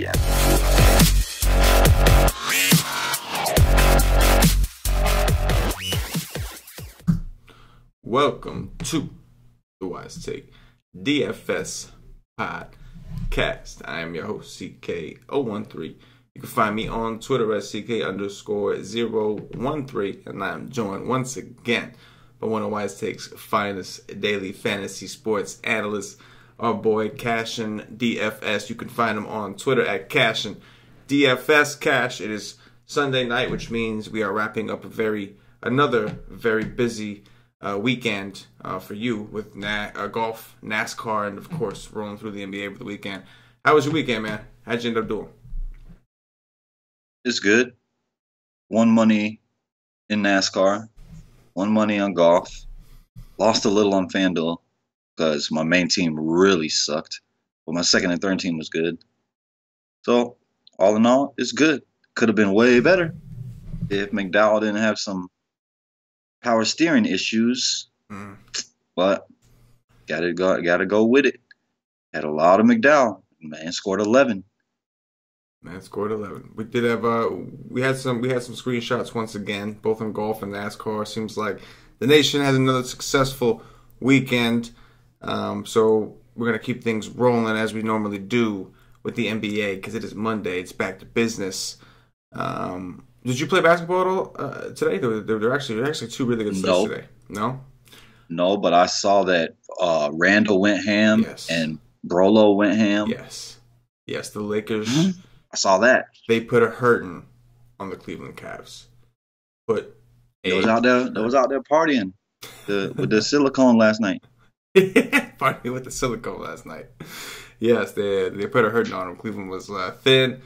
begin. Welcome to the Wise Take DFS podcast. I am your host, CK013. You can find me on Twitter at CK_013, and I am joined once again by one of Wise Take's finest daily fantasy sports analysts, our boy CashinDFS. You can find him on Twitter at CashinDFS. Cash, it is Sunday night, which means we are wrapping up another very busy weekend for you with golf, NASCAR, and of course rolling through the NBA for the weekend. How was your weekend, man? How'd you end up doing? It's good. Won money in NASCAR, won money on golf, lost a little on FanDuel because my main team really sucked, but my second and third team was good. So all in all, it's good. Could have been way better if McDowell didn't have some power steering issues, but gotta go with it. Had a lot of McDowell. Man scored 11. We did have we had some screenshots once again, both in golf and NASCAR. Seems like the nation has another successful weekend. So we're gonna keep things rolling as we normally do with the NBA because it is Monday. It's back to business. Did you play basketball at all today? There were actually two really good slates today. No, but I saw that Randall went ham and Brolo went ham. Yes, the Lakers. I saw that. They put a hurting on the Cleveland Cavs. They was out there partying with the silicone last night. Partying with the silicone last night. Yes, they put a hurting on him. Cleveland was thin.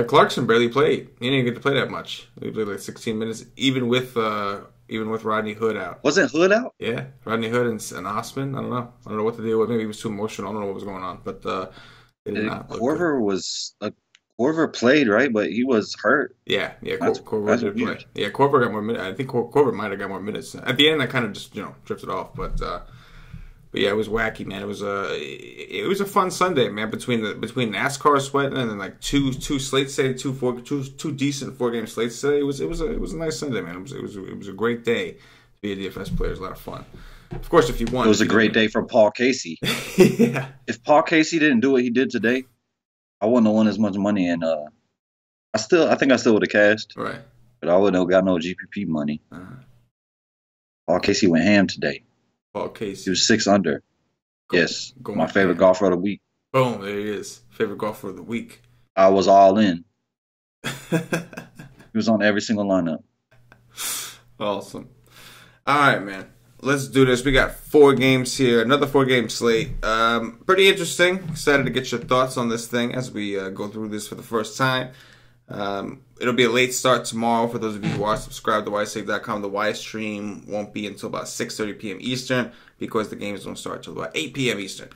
Clarkson barely played. He didn't get to play that much. He played like 16 minutes, even with Rodney Hood out. Wasn't Hood out? Yeah, Rodney Hood and Osman. I don't know what the deal was. Maybe he was too emotional. I don't know what was going on, but it did not. Korver played, right? But he was hurt. Yeah. Korver did play. Yeah, Korver got more minutes. I think Korver might have got more minutes. At the end, I kind of just drifted off, but yeah, it was wacky, man. It was a fun Sunday, man. Between NASCAR sweating and then like two slates today, two decent 4-game slates today. It was a nice Sunday, man. It was a great day to be a DFS player. It was a lot of fun. Of course, if you won, it was a great day for Paul Casey. Yeah. If Paul Casey didn't do what he did today, I wouldn't have won as much money, and I think I still would have cashed. Right. But I wouldn't have got no GPP money. Paul Casey went ham today. Paul Casey. He was 6 under. Yes. My favorite golfer of the week. Boom, there he is. Favorite golfer of the week. I was all in. He was on every single lineup. Awesome. All right, man. Let's do this. We got 4 games here. Another 4-game slate. Pretty interesting. Excited to get your thoughts on this thing as we go through this for the first time. It'll be a late start tomorrow for those of you who are subscribed to wisesave.com. The Wise stream won't be until about 6:30 p.m. Eastern because the games don't start until about 8 p.m. Eastern.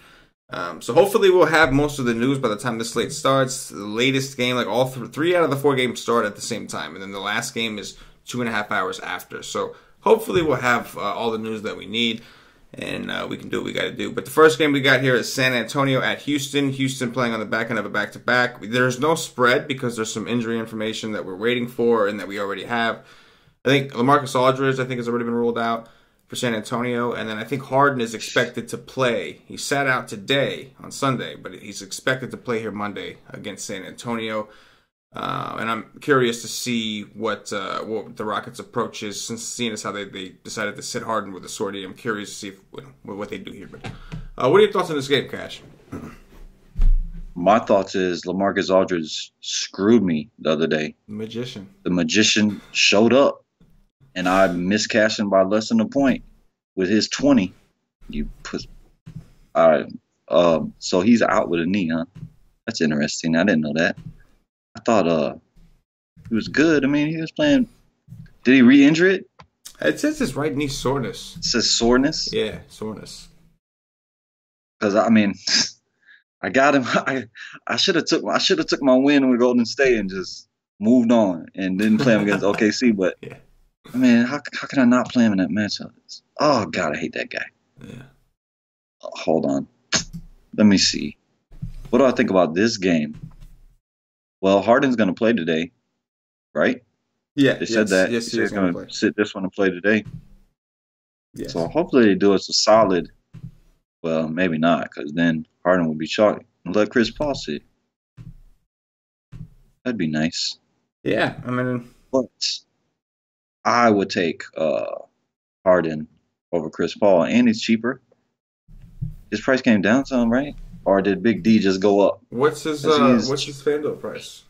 So hopefully we'll have most of the news by the time this slate starts. The latest game, like all 3 out of the 4 games start at the same time. And then the last game is 2.5 hours after. So hopefully we'll have all the news that we need. And we can do what we got to do. But the first game we got here is San Antonio at Houston. Houston playing on the back end of a back-to-back. There's no spread because there's some injury information that we're waiting for and that we already have. I think LaMarcus Aldridge, has already been ruled out for San Antonio. And then I think Harden is expected to play. He sat out today on Sunday, but he's expected to play here Monday against San Antonio. And I'm curious to see what the Rockets' approach is, since seeing as how they decided to sit Harden with a sortie. I'm curious to see what they do here. But what are your thoughts on this game, Cash? My thoughts is LaMarcus Aldridge screwed me the other day. The magician showed up, and I missed cashing by less than a point with his 20. So he's out with a knee, huh? That's interesting. I didn't know that. I thought he was good. I mean, he was playing. Did he re-injure it? It says his right knee soreness. It says soreness? Yeah, soreness. Because, I mean, I got him. I should have took my win with Golden State and just moved on and didn't play him against OKC. But, yeah. I mean, how can I not play him in that matchup? Oh, God, I hate that guy. Yeah. Hold on. Let me see. What do I think about this game? Well, Harden's going to play today, right? Yeah, They said that. Yes, They he said is he's going to going play. to sit this one and play today. Yes. So hopefully they do us a solid. Well, maybe not, because then Harden will be chalky and let Chris Paul sit. That'd be nice. Yeah, I mean, But I would take Harden over Chris Paul, and he's cheaper. His price came down some, right? Or did Big D just go up? what's his Because FanDuel price?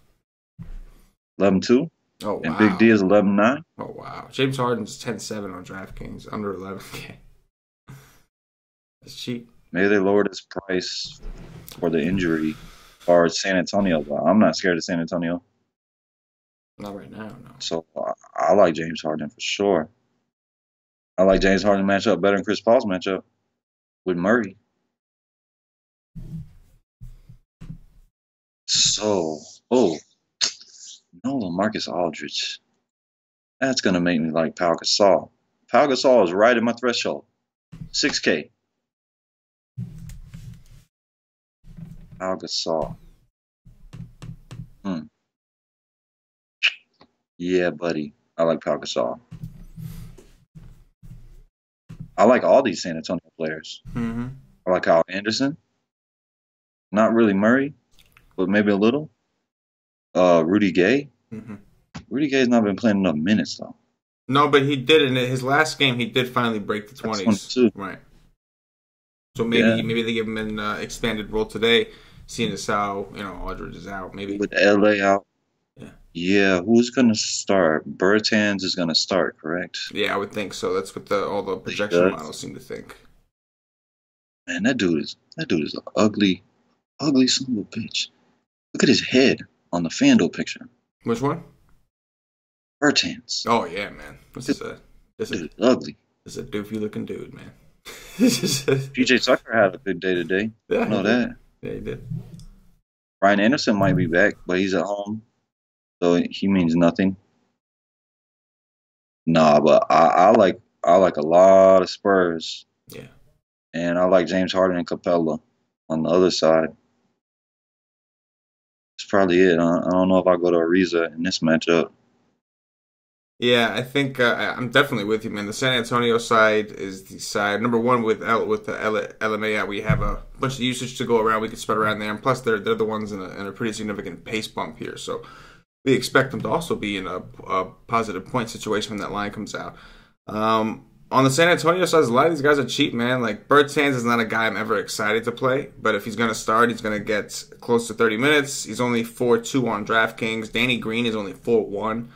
11.2, Oh and Big D wow. is 11.9. Oh wow. James Harden's 10-7 on DraftKings, under 11K. That's cheap. Maybe they lowered his price for the injury or San Antonio. But I'm not scared of San Antonio. Not right now, no. So I like James Harden for sure. I like James Harden matchup better than Chris Paul's matchup with Murray. So, no LaMarcus Aldridge. That's going to make me like Pau Gasol. Pau Gasol is right at my threshold. 6K. Pau Gasol. Yeah, buddy. I like Pau Gasol. I like all these San Antonio players. Mm-hmm. I like Kyle Anderson. Not really Murray, but maybe a little. Rudy Gay. Mm-hmm. Rudy Gay's not been playing enough minutes, though. No, but he did in his last game. He did finally break the 20s. 22. Right. So maybe they give him an expanded role today, seeing as how Aldridge is out. Maybe With LA out. Yeah. Who's gonna start? Bertans is gonna start, correct? Yeah, I would think so. That's what all the projection models seem to think. Man, that dude is an ugly son of a bitch. Look at his head on the FanDuel picture. Which one? Bertans. Oh yeah, man. This is ugly. This is a doofy looking dude, man. PJ Tucker had a good day today. Yeah, I know that. Yeah, he did. Ryan Anderson might be back, but he's at home, so he means nothing. Nah, but I like a lot of Spurs. Yeah. And I like James Harden and Capella on the other side. That's probably it. I don't know if I go to Ariza in this matchup. Yeah, I think I'm definitely with you, man. The San Antonio side is the side number one with the LMA. We have a bunch of usage to go around. We can spread around there, and plus they're the ones in a pretty significant pace bump here. So we expect them to also be in a positive point situation when that line comes out. On the San Antonio side, a lot of these guys are cheap, man. Like Bertans is not a guy I'm ever excited to play, but if he's going to start, he's going to get close to 30 minutes. He's only 4.2 on DraftKings. Danny Green is only 4.1.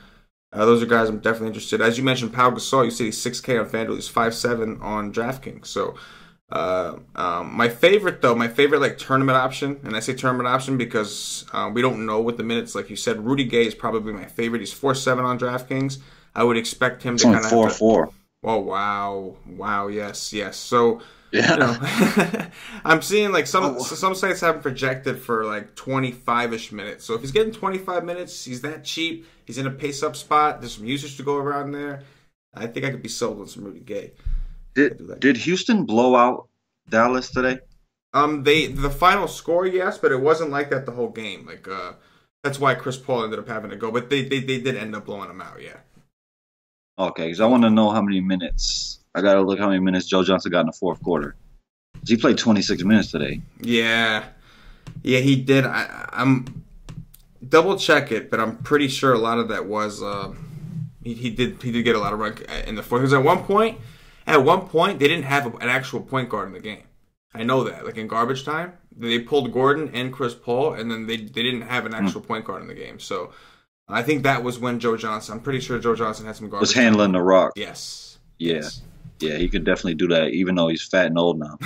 Those are guys I'm definitely interested. As you mentioned, Pau Gasol, you said he's 6K on FanDuel. He's 5.7 on DraftKings. So my favorite like tournament option, and I say tournament option because we don't know what the minutes, like you said, Rudy Gay is probably my favorite. He's 4.7 on DraftKings. I would expect him to kind of 4.4. Oh wow, yes. So yeah, I'm seeing like some sites have him projected for like 25ish minutes. So if he's getting 25 minutes, he's that cheap. He's in a pace up spot. There's some usage to go around there. I think I could be sold on some Rudy Gay. Did Houston blow out Dallas today? The final score, yes, but it wasn't like that the whole game. Like that's why Chris Paul ended up having to go. But they did end up blowing him out, yeah. Okay, because I want to know how many minutes. I got to look how many minutes Joe Johnson got in the fourth quarter. He played 26 minutes today. Yeah, he did. I'm double check it, but I'm pretty sure a lot of that was he did get a lot of run in the fourth. Because at one point they didn't have an actual point guard in the game. I know that. Like in garbage time, they pulled Gordon and Chris Paul, and then they didn't have an actual point guard in the game. So I think that was when Joe Johnson. I'm pretty sure Joe Johnson had some garbage. Was handling the rock. Yes. Yeah. Yes. Yeah, he could definitely do that, even though he's fat and old now.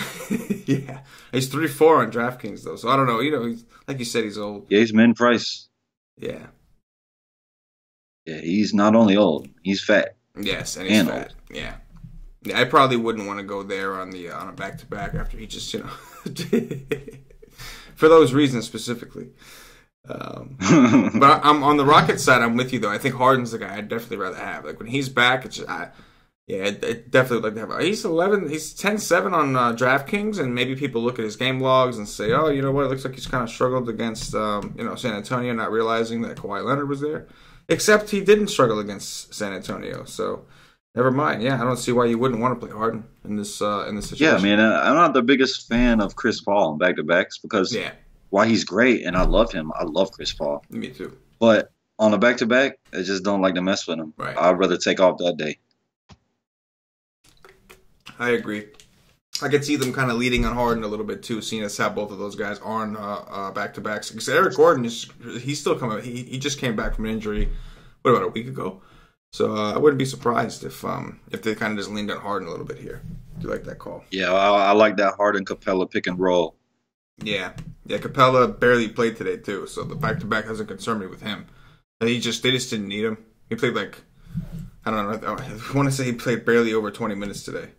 Yeah, he's 3.4 on DraftKings though, so I don't know. He's, like you said, he's old. Yeah, he's min price. Yeah. Yeah, he's not only old, he's fat. Yes, and he's fat. Old. Yeah. I probably wouldn't want to go there on a back to back after he just for those reasons specifically. But I'm on the Rockets side. I'm with you though. I think Harden's the guy I'd definitely rather have. Like when he's back, it's just, Yeah, I'd definitely like to have. He's 11. He's 10-7 on DraftKings, and maybe people look at his game logs and say, "Oh, you know what? It looks like he's kind of struggled against, San Antonio, not realizing that Kawhi Leonard was there." Except he didn't struggle against San Antonio, so never mind. Yeah, I don't see why you wouldn't want to play Harden in this situation. Yeah, I mean, I'm not the biggest fan of Chris Paul in back-to-backs because while he's great and I love him, I love Chris Paul. Me too. But on a back-to-back, I just don't like to mess with him. Right. I'd rather take off that day. I agree. I could see them kind of leading on Harden a little bit too, seeing as how both of those guys are on back-to-backs. Because Eric Gordon, he's still coming. He just came back from an injury, what, about a week ago? So I wouldn't be surprised if they kind of just leaned on Harden a little bit here. Do you like that call? Yeah, I like that Harden Capella pick and roll. Yeah, Capella barely played today too, so the back-to-back doesn't concern me with him. They just didn't need him. He played I don't know. I want to say he played barely over 20 minutes today.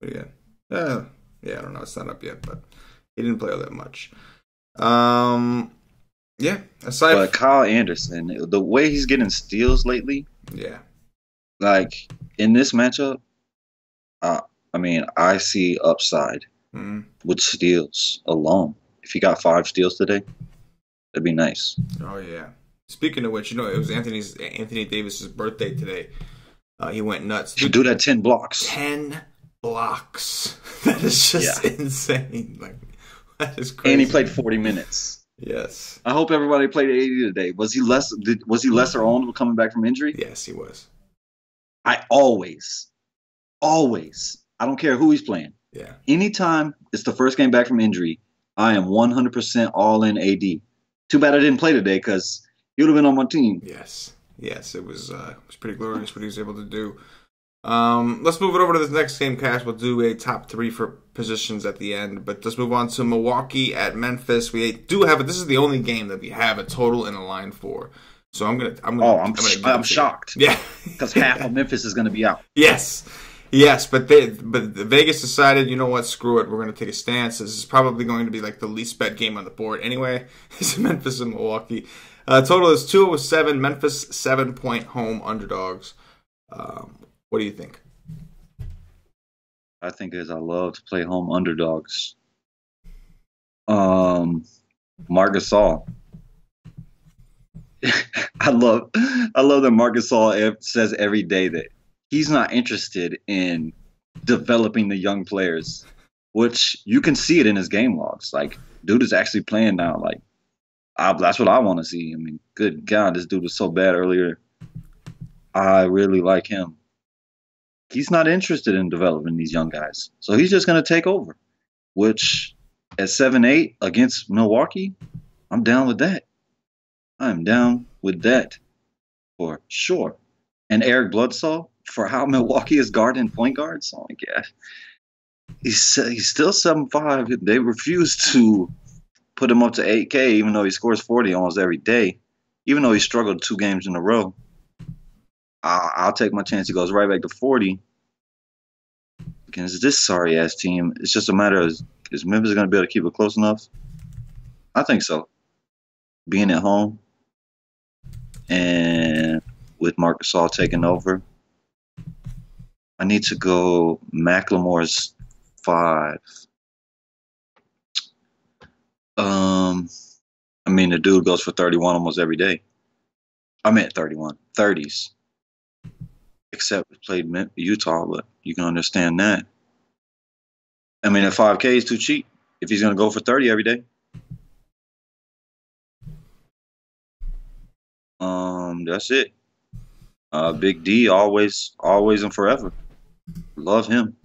But yeah, I don't know. It's not up yet, but he didn't play all that much. Yeah. But Kyle Anderson, the way he's getting steals lately. Yeah. Like in this matchup, I see upside with steals alone. If he got 5 steals today, that'd be nice. Oh yeah. Speaking of which, it was Anthony Davis's birthday today. He went nuts. You do that 10 blocks. 10 blocks. That is just insane. That is crazy. And he played 40 minutes. Yes. I hope everybody played 80 today. Was he lesser owned coming back from injury? Yes, he was. I always, I don't care who he's playing. Yeah. Anytime it's the first game back from injury, I am 100% all in AD. Too bad I didn't play today because he would have been on my team. Yes, it was pretty glorious what he was able to do. Let's move it over to this next game, Cash. We'll do a top 3 for positions at the end, but let's move on to Milwaukee at Memphis. We do have it. This is the only game that we have a total and a line for. So I'm shocked. Yeah, because half of Memphis is going to be out. Yes, but Vegas decided, you know what, screw it. We're going to take a stance. This is probably going to be like the least bet game on the board anyway. It's Memphis and Milwaukee. Total is 207. Memphis 7-point home underdogs. What do you think? I think I love to play home underdogs. Marc Gasol. I love that Marc Gasol says every day that he's not interested in developing the young players, which you can see it in his game logs. Like, dude is actually playing now. Like, that's what I want to see. I mean, good God, this dude was so bad earlier. I really like him. He's not interested in developing these young guys. So he's just going to take over, which at 7-8 against Milwaukee, I'm down with that. I'm down with that for sure. And Eric Bledsoe, for how Milwaukee is guarding point guards, oh my God. He's still 7'5". They refuse to put him up to 8K, even though he scores 40 almost every day, even though he struggled 2 games in a row. I'll take my chance. He goes right back to 40 against this sorry-ass team. It's just a matter of, is Memphis going to be able to keep it close enough? I think so. Being at home and with Marc Gasol taking over, I need to go McLemore's 5. The dude goes for 31 almost every day. I meant 31. 30s. Except he played Utah, but you can understand that. At 5K is too cheap if he's going to go for 30 every day. That's it. Big D, always and forever. Love him.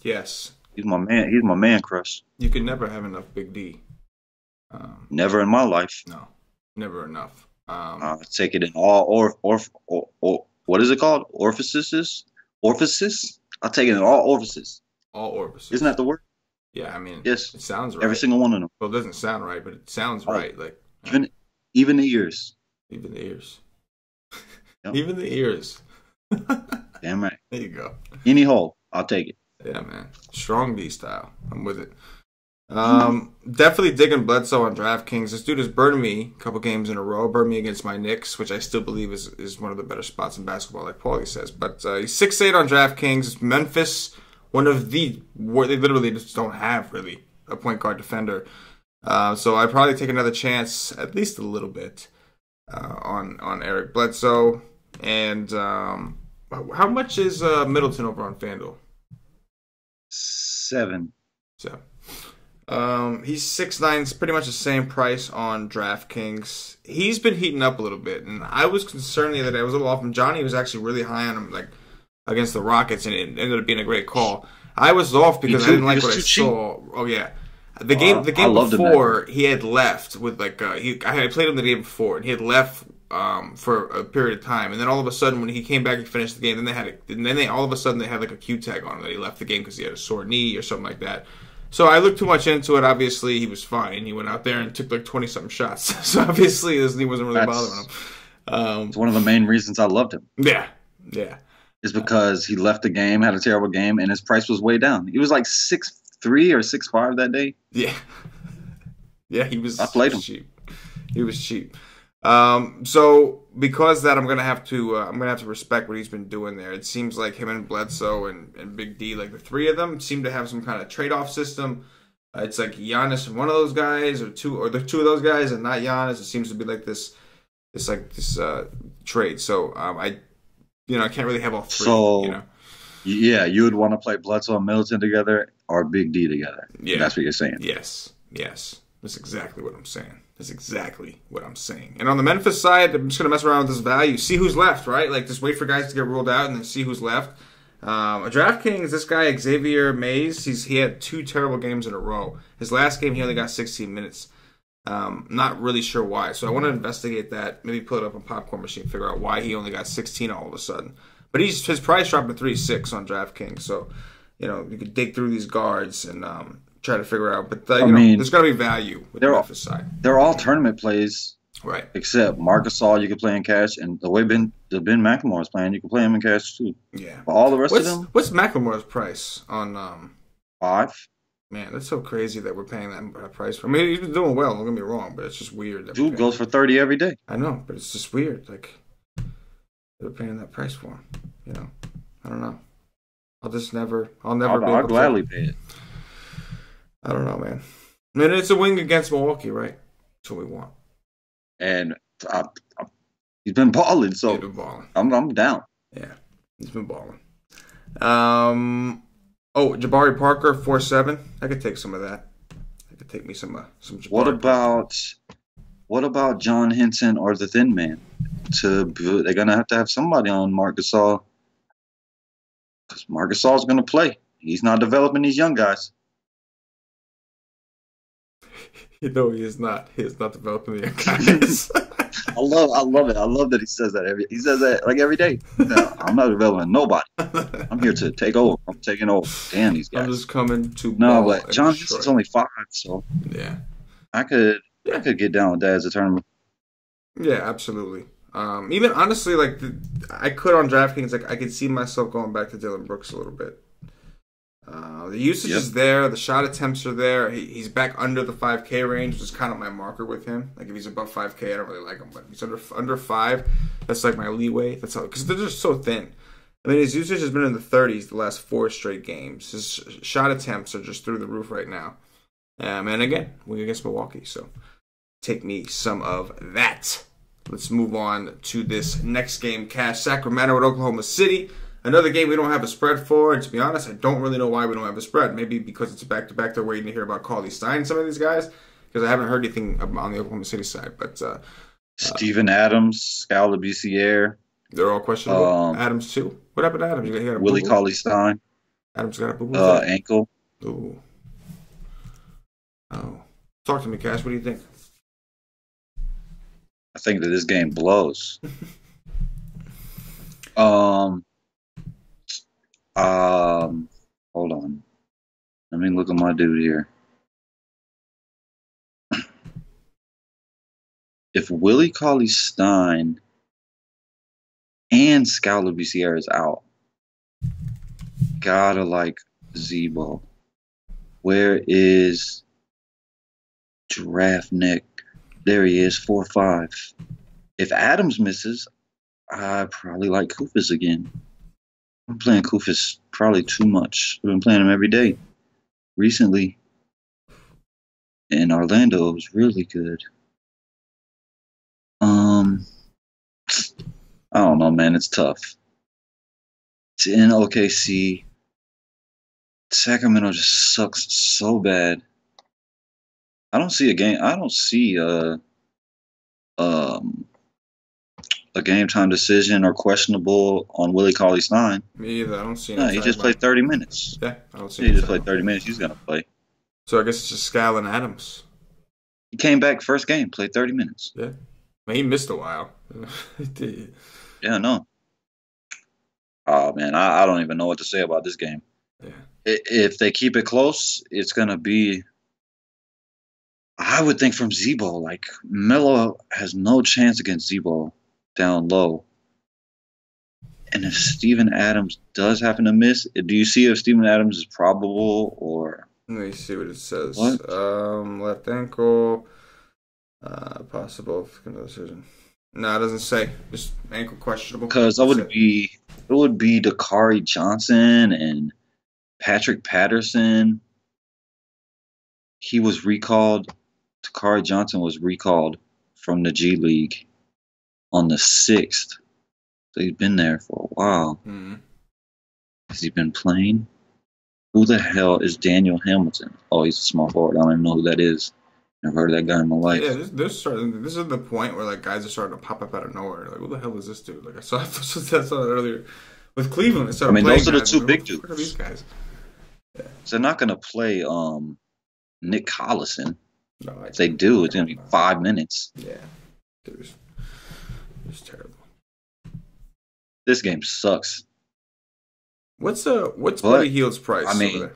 Yes. He's my man. He's my man crush. You can never have enough Big D. Never in my life. No, never enough. I'll take it in all what is it called? Orifices? Orifices? I'll take it in all orifices. All orifices. Isn't that the word? Yeah, yes. It sounds right. Every single one of them. Well, it doesn't sound right, but it sounds right. Like even the ears. Even the ears. Yep. Even the ears. Damn right. There you go. Any hole, I'll take it. Yeah, man. Strong D style. I'm with it. Definitely digging Bledsoe on DraftKings. This dude has burned me a couple games in a row. Burned me against my Knicks, which I still believe is one of the better spots in basketball, like Paulie says. But he's 6'8" on DraftKings. It's Memphis, one of where they literally just don't have really a point guard defender. So I'd probably take another chance, at least a little bit, on Eric Bledsoe. And how much is Middleton over on FanDuel? 7. So. He's 6'9", it's pretty much the same price on DraftKings. He's been heating up a little bit, and I was concerned the other day. I was a little off, and Johnny was actually really high on him, like against the Rockets, and it ended up being a great call. I was off because I didn't like what I saw. Oh yeah, the game before he had left with I played him the game before, and he had left for a period of time, and then all of a sudden when he came back and finished the game, then all of a sudden they had like a Q tag on him that he left the game because he had a sore knee or something like that. So I looked too much into it. Obviously, he was fine. He went out there and took like 20-something shots. So obviously, his knee wasn't really bothering him. It's one of the main reasons I loved him. Yeah. Is because he left the game, had a terrible game, and his price was way down. He was like 6'3" or 6'5" that day. Yeah. Yeah, he was. I played him. Cheap. He was cheap. So because of that, I'm gonna have to respect what he's been doing there. It seems like him and Bledsoe and Big D, like the three of them, seem to have some kind of trade-off system. It's like Giannis and one of those guys, or the two of those guys, and not Giannis. It seems to be like this trade. So I can't really have all three. So yeah, you would want to play Bledsoe and Middleton together or Big D together. Yeah, that's what you're saying. Yes, that's exactly what I'm saying. And on the Memphis side, I'm just going to mess around with this value. See who's left, right? Like, just wait for guys to get ruled out and then see who's left. DraftKings, this guy, Xavier Mays, he had 2 terrible games in a row. His last game, he only got 16 minutes. Not really sure why. So I want to investigate that, maybe pull it up on Popcorn Machine, figure out why he only got 16 all of a sudden. But his price dropped to 3.6 on DraftKings. So, you could dig through these guards and try to figure out, but there's got to be value with the Memphis side. They're all tournament plays, right? Except Marc Gasol, you can play in cash, and the way Ben McLemore is playing, you can play him in cash too. Yeah, but all the rest of them. What's McLemore's price on 5? Man, that's so crazy that we're paying that price for. I mean, he's been doing well. Don't get me wrong, but it's just weird. Dude goes for 30 every day. I know, but it's just weird. Like they're paying that price for him. I don't know. I'll gladly pay it. I don't know, man. I mean, it's a win against Milwaukee, right? That's what we want. And he's been balling, so he's been balling. I'm down. Yeah, he's been balling. Jabari Parker 4.7. I could take some of that. I could take me some Jabari. What about John Henson or the Thin Man? They're gonna have somebody on Marc Gasol because Marc Gasol's gonna play. He's not developing these young guys. He is not. He is not developing the young guys. I love it. I love that he says that he says that like every day. No, I'm not developing nobody. I'm here to take over. I'm taking over. Damn these guys. I'm just coming to but John Henson's only 5, so yeah. I could get down with that as a tournament. Yeah, absolutely. Even honestly, like I could on DraftKings, like I could see myself going back to Dylan Brooks a little bit. The usage is there. The shot attempts are there. He's back under the 5K range, which is kind of my marker with him. Like if he's above 5K, I don't really like him. But if he's under 5, that's like my leeway. That's how, because they're just so thin. I mean, his usage has been in the 30s the last 4 straight games. His shot attempts are just through the roof right now. And again, we're against Milwaukee, so take me some of that. Let's move on to this next game. Cash Sacramento at Oklahoma City. Another game we don't have a spread for, and to be honest, I don't really know why we don't have a spread. Maybe because it's a back-to-back, they're waiting to hear about Cauley Stein, some of these guys, because I haven't heard anything on the Oklahoma City side. But Steven Adams, Skal Labissiere. They're all questionable. Adams, too. What happened to Adams? Willie Cauley Stein. Adams got a boo-boo. Ankle. Ooh. Oh. Talk to me, Cash. What do you think? I think that this game blows. Hold on. Let me look at my dude here. If Willie Cauley Stein and Skal Labissiere is out, gotta like Zebo. Where is Giraffe neck. There he is, 4-5. If Adams misses, I probably like Kufis again. I'm playing Kufis probably too much. I've been playing him every day recently. And Orlando was really good. I don't know, man. It's tough. It's in OKC. Sacramento just sucks so bad. I don't see a game. I don't see a game time decision or questionable on Willie Cauley-Stein. Me either. I don't see. No, he just played 30 minutes. Yeah, I don't see. He just played 30 minutes. He's gonna play. So I guess it's just Scal and Adams. He came back first game, played 30 minutes. Yeah, he missed a while. Yeah, no. Oh man, I don't even know what to say about this game. Yeah. If they keep it close, it's gonna be. I would think from Zebo, like Melo has no chance against Zebo down low. And if Steven Adams does happen to miss, do you see if Steven Adams is probable or? Let me see what it says. What? Left ankle, possible decision. No, it doesn't say. Just ankle questionable. Because it would be Dakari Johnson and Patrick Patterson. He was recalled. Dakari Johnson was recalled from the G League on the 6th. So he's been there for a while. Mm-hmm. Has he been playing? Who the hell is Daniel Hamilton? Oh, he's a small forward. I don't even know who that is. Never heard of that guy in my life. Yeah, this is the point where like guys are starting to pop up out of nowhere. Like, who the hell is this dude? Like I saw that earlier with Cleveland. I mean, those are the two big dudes. What are these guys? Yeah. So they're not going to play Nick Collison. No, if they do, it's going to be 5 minutes. Yeah, dude, it's terrible. This game sucks. What's Buddy Hield's price? I mean, over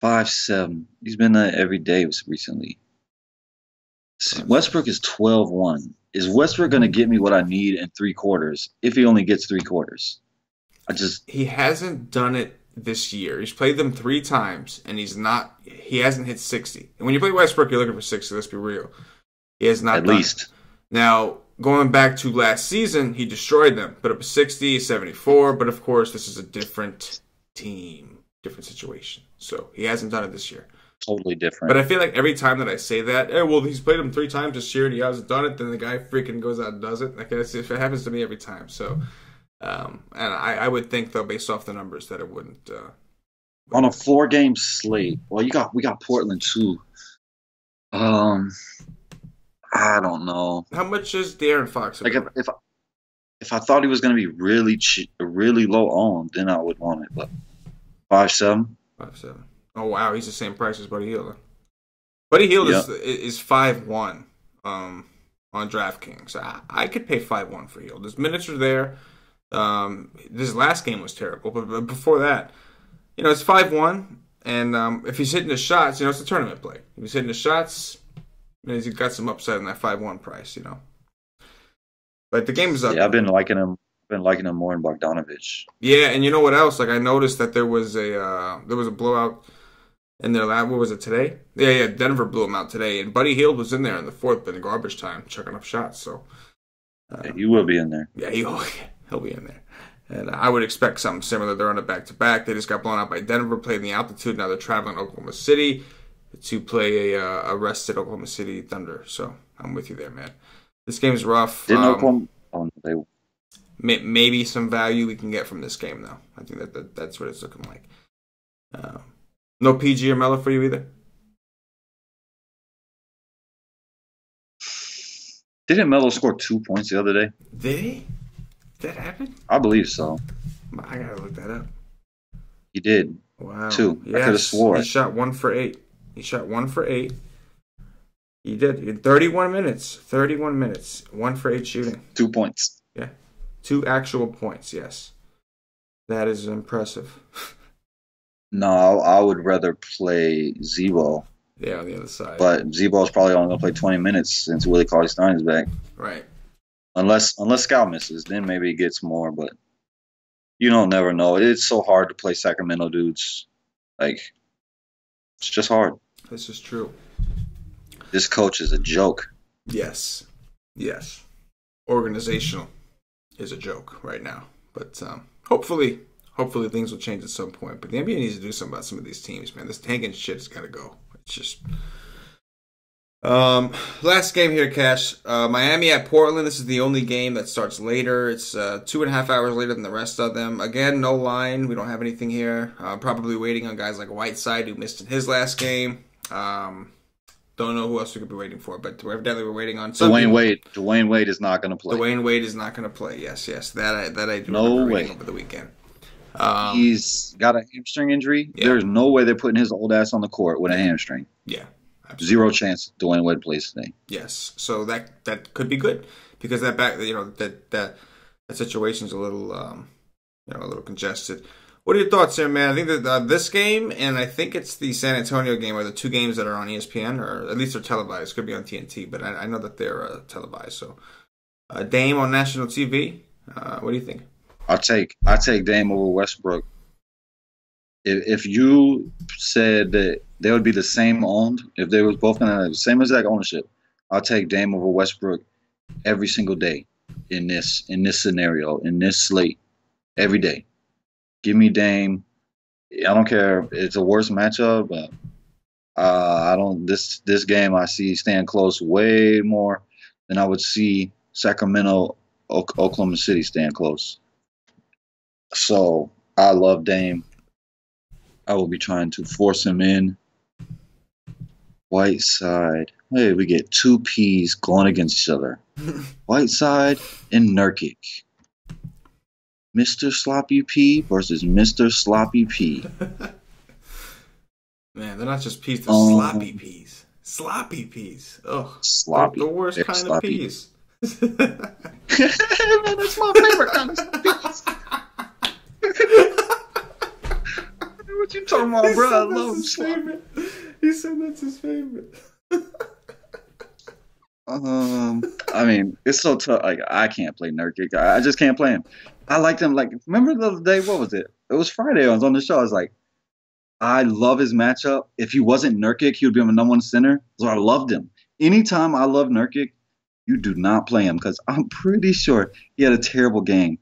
there? 5-7. He's been there every day recently. Westbrook is 12-1. Is Westbrook going to get me what I need in 3 quarters? If he only gets 3 quarters, he hasn't done it this year. He's played them 3 times, and he hasn't hit 60. And when you play Westbrook, you're looking for 60. Let's be real. He has not at done least. It. Now, going back to last season, he destroyed them. Put up a 60, 74. But of course, this is a different team, different situation. So he hasn't done it this year. Totally different. But I feel like every time that I say that, he's played them 3 times this year and he hasn't done it, then the guy freaking goes out and does it. Like it happens to me every time. So, and I would think though, based off the numbers, that it wouldn't. On a 4-game slate, well, we got Portland too. I don't know. How much is De'Aaron Fox? Like if I thought he was going to be really really low on, then I would want it. But 5-7. 5-7. Oh wow, he's the same price as Buddy Hield. Buddy Hield is 5-1 on DraftKings. I could pay 5-1 for Hield. His minutes are there. This last game was terrible, but before that, it's 5-1. And if he's hitting the shots, it's a tournament play. If he's hitting the shots, he's got some upside in that 5-1 price, But the game is up. Yeah, I've been liking him. More in Bogdanovich. Yeah, and you know what else? Like I noticed that there was a blowout in their lab. What was it today? Yeah. Denver blew him out today, and Buddy Hield was in there in the 4th in the garbage time, chucking up shots. So he will be in there. Yeah, he'll be in there. And I would expect something similar. They're on a back-to-back. They just got blown out by Denver, played in the altitude. Now they're traveling to Oklahoma City to play a rested Oklahoma City Thunder. So I'm with you there, man. This game's rough. Didn't Oklahoma? Oh, they. Maybe some value we can get from this game, though. I think that's what it's looking like. No PG or Melo for you either? Didn't Melo score 2 points the other day? Did he? Did that happen? I believe so. I gotta look that up. He did. Wow. 2. Yes. I could have swore. He shot 1 for 8. He did. In 31 minutes. 1 for 8 shooting. 2 points. Yeah. 2 actual points, yes. That is impressive. No, I would rather play Zebo. Yeah, on the other side. But Zebo's probably only going to play 20 minutes since Willie Cauley-Stein is back. Right. Unless Scal misses, then maybe it gets more. But you don't never know. It's so hard to play Sacramento dudes. Like, it's just hard. This is true. This coach is a joke. Yes. Organizational is a joke right now. But hopefully things will change at some point. But the NBA needs to do something about some of these teams, man. This tanking shit's got to go. It's just... last game here, Cash. Miami at Portland. This is the only game that starts later. It's 2.5 hours later than the rest of them. Again, no line. We don't have anything here. Probably waiting on guys like Whiteside, who missed in his last game. Don't know who else we could be waiting for, but evidently we're waiting on Dwayne Wade. Dwayne Wade is not going to play. Dwayne Wade is not going to play. Yes. That I do no remember way. reading over the weekend. He's got a hamstring injury. Yeah. There's no way they're putting his old ass on the court with a hamstring. Yeah. Absolutely. Zero chance Dwayne Wade plays today. Yes, so that could be good because that situation's a little a little congested. What are your thoughts here, man? I think that this game and I think it's the San Antonio game are the two games that are on ESPN, or at least they're televised. Could be on TNT, but I know that they're televised. So Dame on national TV. What do you think? I take Dame over Westbrook. If you said that they would be the same owned, if they was both going to have the same exact ownership, I'll take Dame over Westbrook every single day in this scenario, in this slate, every day. Give me Dame. I don't care. It's a worse matchup, but I don't. This game I see stand close way more than I would see Sacramento, Oklahoma City stand close. So I love Dame. I will be trying to force him in. Whiteside. Hey, we get two P's going against each other. Whiteside and Nurkic. Mr. Sloppy P versus Mr. Sloppy P. Man, they're not just peas, they're sloppy peas. Sloppy peas. Ugh. Sloppy. The worst kind sloppy. of peas. Man, that's my favorite kind of peas. What you talking about, bro? I love sloppy. He said that's his favorite. I mean, it's so tough. Like, I can't play Nurkic. I just can't play him. I liked him. Like, remember the other day? What was it? It was Friday. I was on the show. I was like, I love his matchup. If he wasn't Nurkic, he would be my number one center. So I loved him. Anytime I love Nurkic, you do not play him because I'm pretty sure he had a terrible game.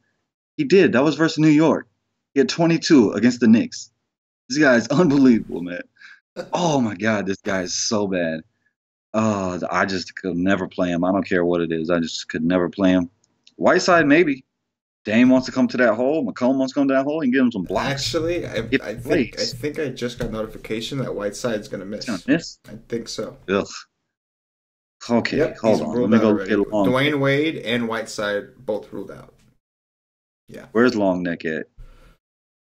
He did. That was versus New York. He had 22 against the Knicks. This guy is unbelievable, man. Oh, my God. This guy is so bad. I just could never play him. I don't care what it is. I just could never play him. Whiteside, maybe. Dame wants to come to that hole. McComb wants to come to that hole and give him some blocks. Actually, I think I just got notification that Whiteside's going to miss. He's gonna miss? I think so. Ugh. Okay, yep, hold on. Let me go get Long. Dwayne Wade and Whiteside both ruled out. Yeah. Where's Long Neck at?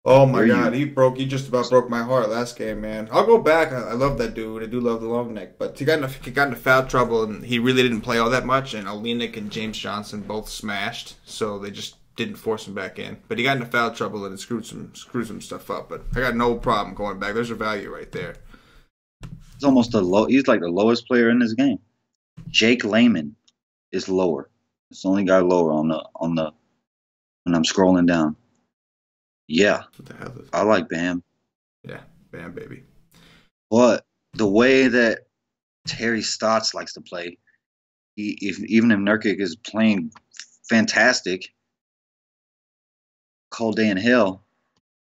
Oh my God, he just about broke my heart last game, man. I'll go back. I love that dude. I do love the long neck, but he got into foul trouble, and he really didn't play all that much. And Olenek and James Johnson both smashed, so they just didn't force him back in. But he got into foul trouble and it screwed some stuff up. But I got no problem going back. There's a value right there. He's almost He's like the lowest player in this game. Jake Layman is lower. It's the only guy lower on the when I'm scrolling down. Yeah, what the hell is I like Bam. Yeah, Bam, baby. But the way that Terry Stotts likes to play, even if Nurkic is playing fantastic, cold day in hell,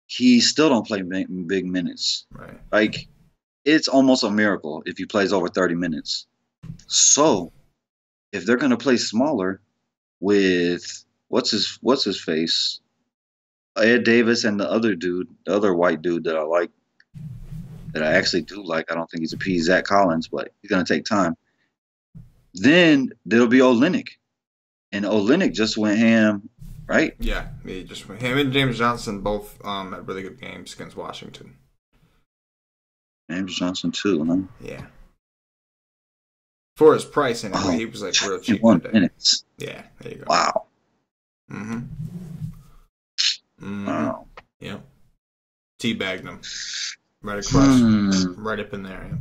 he still don't play big minutes. Right. Like, it's almost a miracle if he plays over 30 minutes. So, if they're going to play smaller with what's his face? Ed Davis and the other white dude that I like, that I actually do like. I don't think he's a P. Zach Collins, but he's going to take time. Then there'll be Olenek. And Olenek just went ham, right? Yeah, he just went. Him and James Johnson both had really good games against Washington. James Johnson too, huh? Yeah. For his price, anyway, he was like real cheap. 1 minutes. Yeah, there you go. Wow. Mm-hmm. Wow. Yep. Teabagged him. Right across. Right up in there.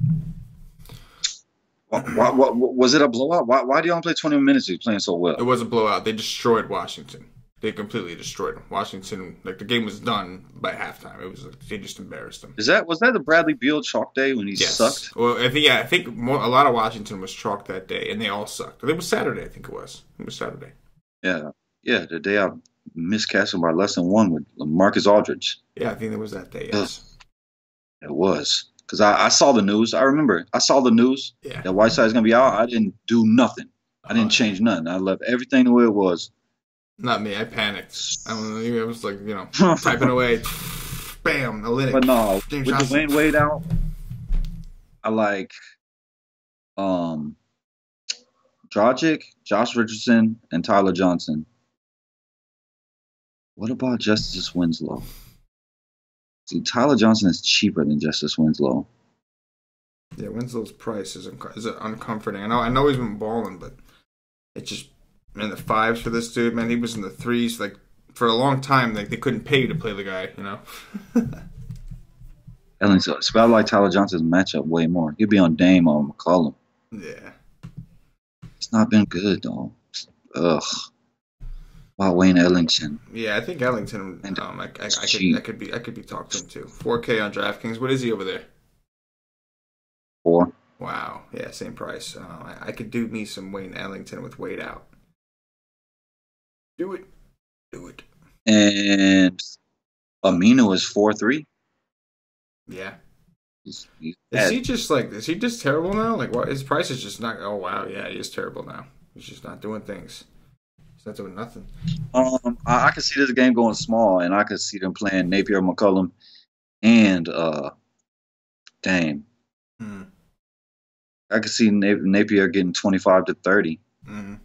What, was it a blowout? Why do you only play 20 minutes if you're playing so well? It was a blowout. They destroyed Washington. They completely destroyed them. Washington, like the game was done by halftime. It was they just embarrassed them. Was that the Bradley Beal chalk day when he sucked? Well, I think a lot of Washington was chalk that day, and they all sucked. It was Saturday, I think it was. It was Saturday. Yeah, the day I miscast by less than one with Marcus Aldridge. Yeah, I think it was that day. Yes, it was because I saw the news. I remember I saw the news that Whiteside's gonna be out. I didn't do nothing. I didn't change nothing. I left everything the way it was. Not me. I panicked. I was like, typing away. Bam, Olynyk. But no, with Dwayne Wade out, I like Dragic, Josh Richardson, and Tyler Johnson. What about Justice Winslow? See, Tyler Johnson is cheaper than Justice Winslow. Yeah, Winslow's price is uncomforting. I know he's been balling, but it just in the 5s for this dude, man. He was in the 3s like for a long time. Like they couldn't pay to play the guy, So I like Tyler Johnson's matchup way more. He'd be on Dame or McCollum. Yeah, it's not been good though. Ugh. Wow, Wayne Ellington. Yeah, I think Ellington. I could be talked into 4K on DraftKings. What is he over there? 4. Wow. Yeah, same price. I could do me some Wayne Ellington with Wade out. Do it. And Aminu is 4-3. Yeah. Is he just terrible now? Like, what? His price is just not. Oh wow, yeah, he is terrible now. He's just not doing things. He's not doing nothing. I could see this game going small, and I could see them playing Napier, McCollum, and Dame. I could see Napier getting 25 to 30. Mm-hmm.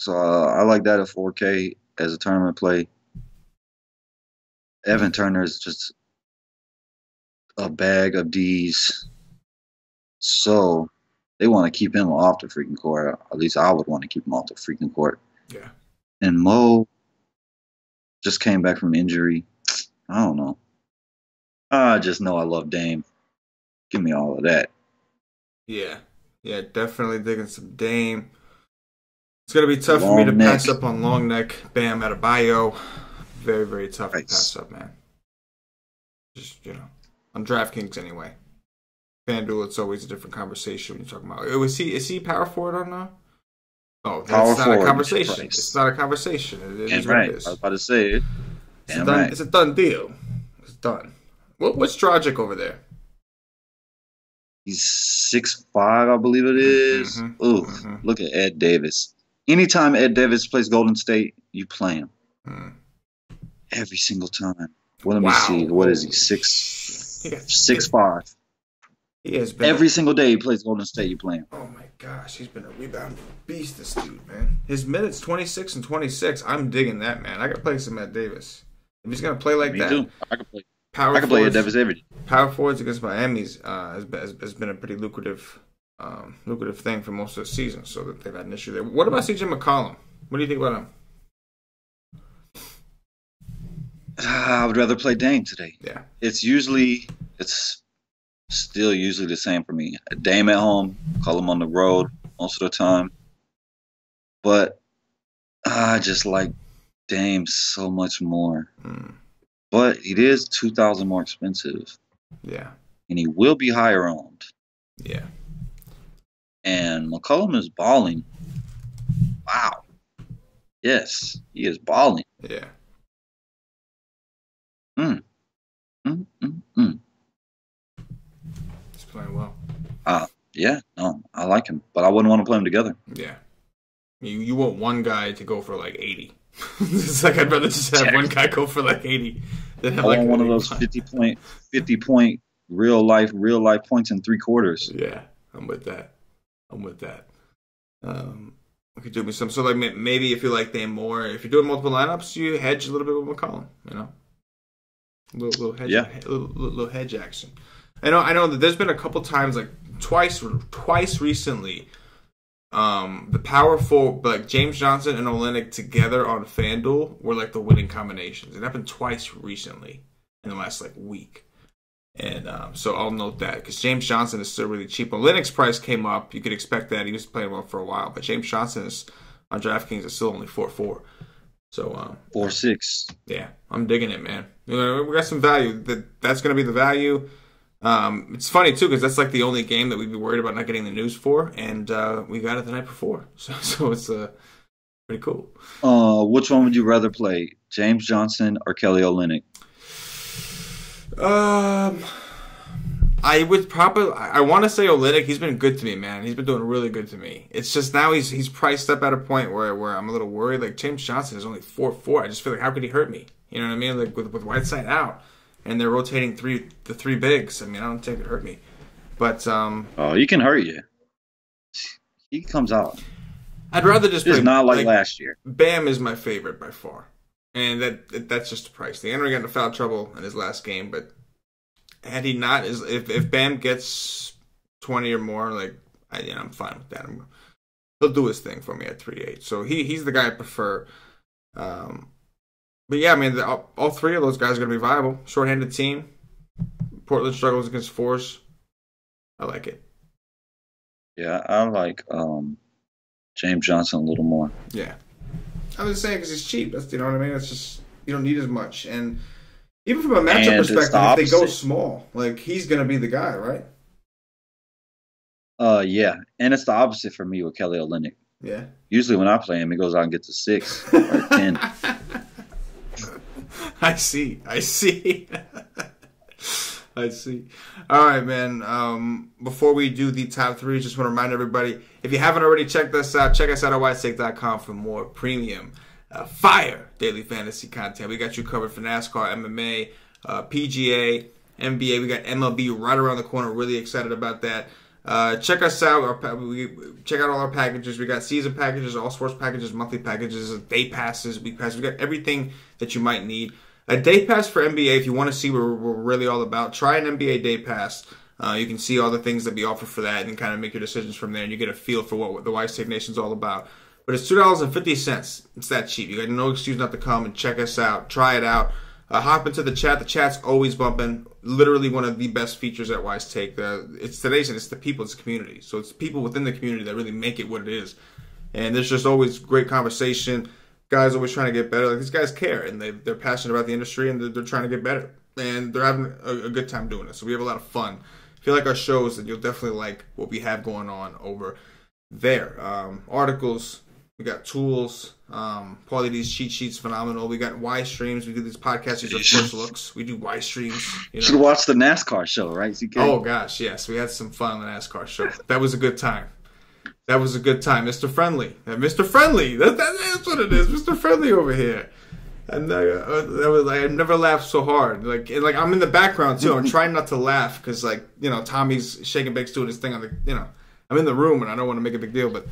So I like that at 4K as a tournament play. Evan Turner is just a bag of D's. So they want to keep him off the freaking court. At least I would want to keep him off the freaking court. Yeah. And Mo just came back from injury. I don't know. I just know I love Dame. Give me all of that. Yeah, definitely digging some Dame. It's going to be tough for me to pass up on long neck. Bam Adebayo. Very, very tough to pass up, man. Just, on DraftKings anyway. FanDuel, it's always a different conversation when you're talking about. Is he power forward or not? Oh, that's not a conversation. It's not a conversation. It is what it is. I was about to say it. It's a done deal. It's done. What's Dragic over there? He's 6'5", I believe it is. Mm-hmm. Ooh, look at Ed Davis. Anytime Ed Davis plays Golden State, you play him. Every single time. Well, let me see. What is he? 6'5". He has been every single day he plays Golden State, you play him. Oh my gosh, he's been a rebounding beast, this dude, man. His minutes 26 and 26. I'm digging that, man. I could play some Ed Davis. If he's gonna play like me that. Too. I can play Ed Davis every day. Power forwards against Miami's has been a pretty lucrative thing for most of the season, so that they've had an issue there. What about CJ McCollum? What do you think about him? I would rather play Dame today. Yeah. It's still usually the same for me. Dame at home, call him on the road most of the time. But I just like Dame so much more. But it is $2,000 more expensive. Yeah. And he will be higher owned. Yeah. And McCollum is balling. Wow. Yes, he is balling. Yeah. He's playing well. Yeah, no, I like him, but I wouldn't want to play him together. Yeah. You want one guy to go for like 80. It's like I'd rather just have one guy go for like 80 than have like one of those 50 point real life points in 3 quarters. Yeah, I'm with that. We could do me some. So like maybe if you like Dame more, if you're doing multiple lineups, you hedge a little bit with McCollum. Little hedge, little hedge action. I know that there's been a couple times, like twice recently. The powerful like James Johnson and Olynyk together on FanDuel were like the winning combinations. It happened twice recently in the last like week, and so I'll note that because James Johnson is still really cheap. Olynyk's price came up. You could expect that he was playing well for a while, but James Johnson is on DraftKings is still only 4-4. So 4-6. yeah, I'm digging it, man. We got some value. That's going to be the value. It's funny too because that's like the only game that we'd be worried about not getting the news for, and we got it the night before. So it's pretty cool. Which one would you rather play, James Johnson or Kelly Olynyk? I would probably. I want to say Olynyk. He's been good to me, man. He's been doing really good to me. It's just now he's priced up at a point where I'm a little worried. Like James Johnson is only 4-4. I just feel like how could he hurt me? You know what I mean? Like with Whiteside out, and they're rotating the three bigs. I mean, I don't think it hurt me, but Oh, he can hurt you. He comes out. I'd rather just. It's not like last year. Bam is my favorite by far, and that's just the price. The Henry got into foul trouble in his last game, but had he not, if Bam gets 20 or more, like I'm fine with that. He'll do his thing for me at 3-8. So he's the guy I prefer. But yeah, I mean, all three of those guys are going to be viable. Short-handed team. Portland struggles against fours. I like it. Yeah, I like James Johnson a little more. Yeah. I was just saying because he's cheap. That's, you know what I mean? It's just, you don't need as much. And even from a matchup perspective, if they go small, like he's going to be the guy, right? Yeah, and it's the opposite for me with Kelly Olynyk. Yeah. Usually when I play him, he goes out and gets a 6 or 10. I see. I see. All right, man. Before we do the top three, just want to remind everybody, if you haven't already checked us out, check us out at whitestake.com for more premium fire daily fantasy content. We got you covered for NASCAR, MMA, PGA, NBA. We got MLB right around the corner. Really excited about that. Check us out. Check out all our packages. We got season packages, all sports packages, monthly packages, day passes, week passes. We got everything that you might need. A day pass for NBA, if you want to see what we're really all about, try an NBA day pass. You can see all the things that we offer for that and kind of make your decisions from there, and you get a feel for what the White State Nation is all about. But it's $2.50. It's that cheap. You got no excuse not to come and check us out. Try it out. Hop into the chat. The chat's always bumping. Literally one of the best features at Wise Take. It's the nation. It's the people. It's the community. So it's people within the community that really make it what it is. And there's just always great conversation. Guys always trying to get better. Like these guys care, and they're passionate about the industry, and they're trying to get better. And they're having a good time doing it. So we have a lot of fun. If you like our shows, then you'll definitely like what we have going on over there. Articles. We got tools. Paulie, these cheat sheets, phenomenal. We got Y streams. We do these podcasts. These are first looks. We do Y streams. You should watch the NASCAR show, right, CK? Oh gosh, yes. We had some fun on the NASCAR show. That was a good time. Mr. Friendly. Mr. Friendly. That's what it is. Mr. Friendly over here. And that was like, I've never laughed so hard. Like I'm in the background too. I'm trying not to laugh because Tommy's shaking bakes doing his thing on the I'm in the room and I don't want to make a big deal, but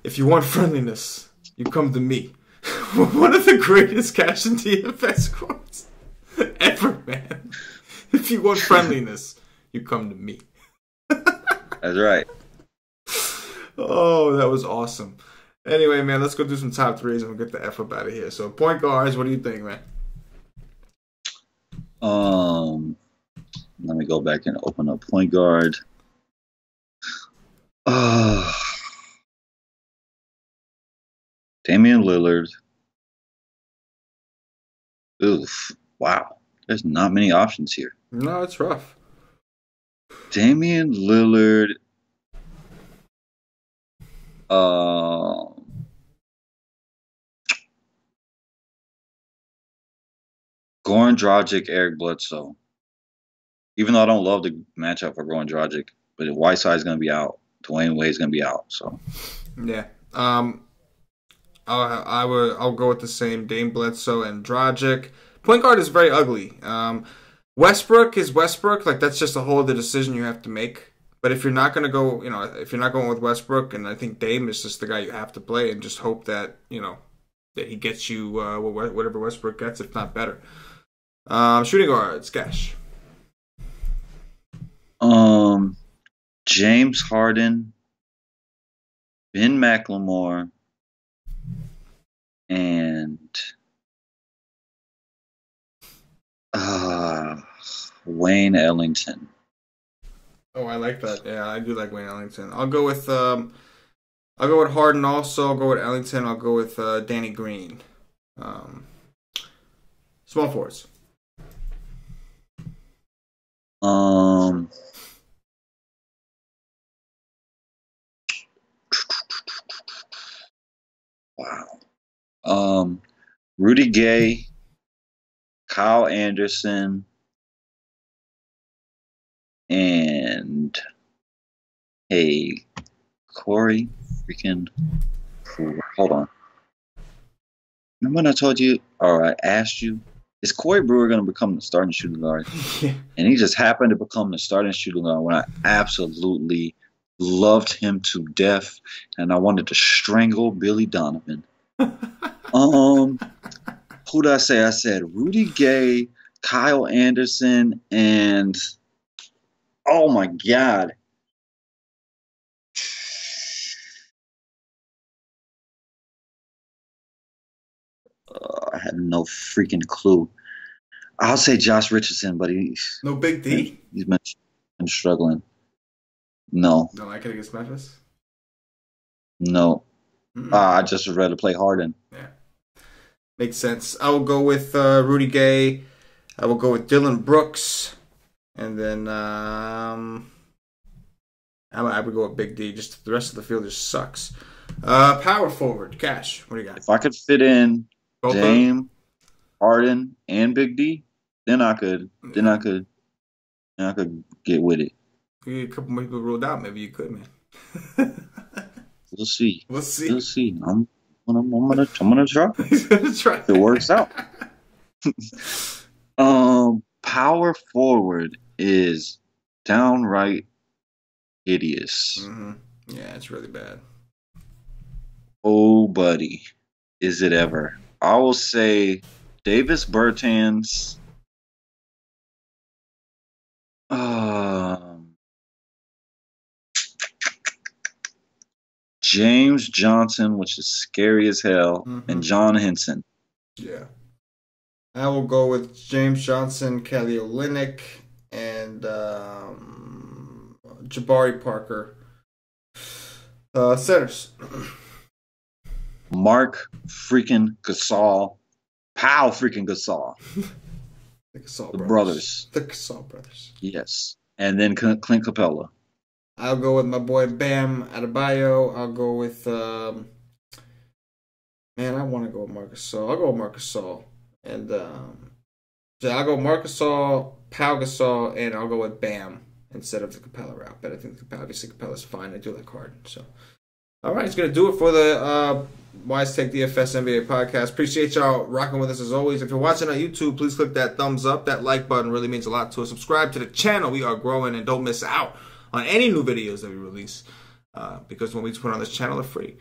if you want friendliness, you come to me. One of the greatest CashinDFS quotes ever, man. If you want friendliness, you come to me. That's right. Oh, that was awesome. Anyway, man, let's go do some top threes and we'll get the F up out of here. So, point guards, what do you think, man? Let me go back and open up point guard. Damian Lillard. Oof. Wow. There's not many options here. No, it's rough. Damian Lillard. Goran Dragic, Eric Bledsoe. Even though I don't love the matchup for Goran Dragic, but Whiteside's going to be out. Dwayne Wade's going to be out. So yeah. I'll go with the same Dame Bledsoe and Dragic. Point guard is very ugly. Westbrook is Westbrook. Like that's just a whole other decision you have to make. But if you're not going to go, if you're not going with Westbrook, and I think Dame is just the guy you have to play, and just hope that that he gets you whatever Westbrook gets, if not better. Shooting guards, Gash. James Harden, Ben McLemore, and Wayne Ellington. Oh, I like that. Yeah, I do like Wayne Ellington. I'll go with Harden also. I'll go with Ellington. I'll go with Danny Green. Small forwards. Wow. Rudy Gay, Kyle Anderson, and Corey freaking. Hold on. Remember when I told you, or I asked you, is Corey Brewer going to become the starting shooting guard? Yeah. And he just happened to become the starting shooting guard when I absolutely loved him to death, and I wanted to strangle Billy Donovan. Who did I say? I said Rudy Gay, Kyle Anderson, and oh my God. I had no freaking clue. I'll say Josh Richardson, but he's no Big D. He's been struggling. No. Don't like it against Memphis. No. I just would rather play Harden. Yeah, makes sense. I will go with Rudy Gay. I will go with Dylan Brooks, and then I would go with Big D. Just the rest of the field just sucks. Power forward, Cash. What do you got? If I could fit in Dame, Harden, and Big D, then I could get with it. You get a couple more people ruled out. Maybe you could, man. We'll see. We'll see. We'll see. I'm gonna try. He's gonna try. If it works out. Power forward is downright hideous. Mm-hmm. Yeah, it's really bad. Oh, buddy, is it ever? I will say Davis Bertans. James Johnson, which is scary as hell, and John Henson. Yeah. I will go with James Johnson, Kelly Olynyk, and Jabari Parker. Centers. Mark freaking Gasol. Pow freaking Gasol. The Gasol brothers. The Gasol brothers. Yes. And then Clint Capella. I'll go with my boy Bam Adebayo. I'll go with I want to go with Marc Gasol. I'll go with Marc Gasol. And I'll go Marc Gasol, Pau Gasol, and I'll go with Bam instead of the Capella route. But I think obviously Capella's fine. I do like Harden. So, all right, it's gonna do it for the Wise Take DFS NBA podcast. Appreciate y'all rocking with us as always. If you're watching on YouTube, please click that thumbs up. That like button really means a lot to us. Subscribe to the channel. We are growing, and don't miss out on any new videos that we release because when we put on this channel, they're free.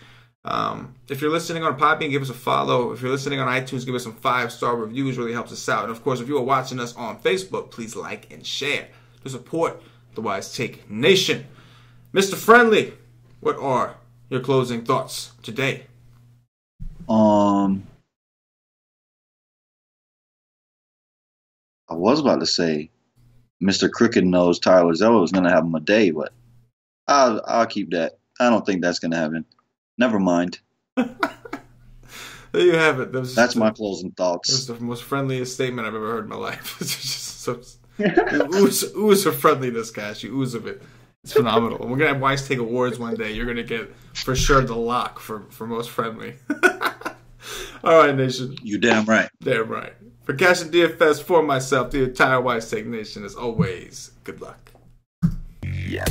If you're listening on Podbean, give us a follow. If you're listening on iTunes, give us some 5-star reviews. Really helps us out. And of course, if you are watching us on Facebook, please like and share to support the Wise Take Nation. Mr. Friendly, what are your closing thoughts today? I was about to say Mr. Crooked Nose Tyler Zeller was going to have him a day, but I'll keep that. I don't think that's going to happen. Never mind. There you have it. That's my closing thoughts. It was the most friendliest statement I've ever heard in my life. It's just so ooze of friendliness, Cash. You ooze of it. It's phenomenal. And we're going to have Wise Take Awards one day. You're going to get, for sure, the lock for most friendly. All right, Nation. You damn right. Damn right. For CashinDFS, for myself, the entire Wise Take Nation, as always, good luck. Yeah.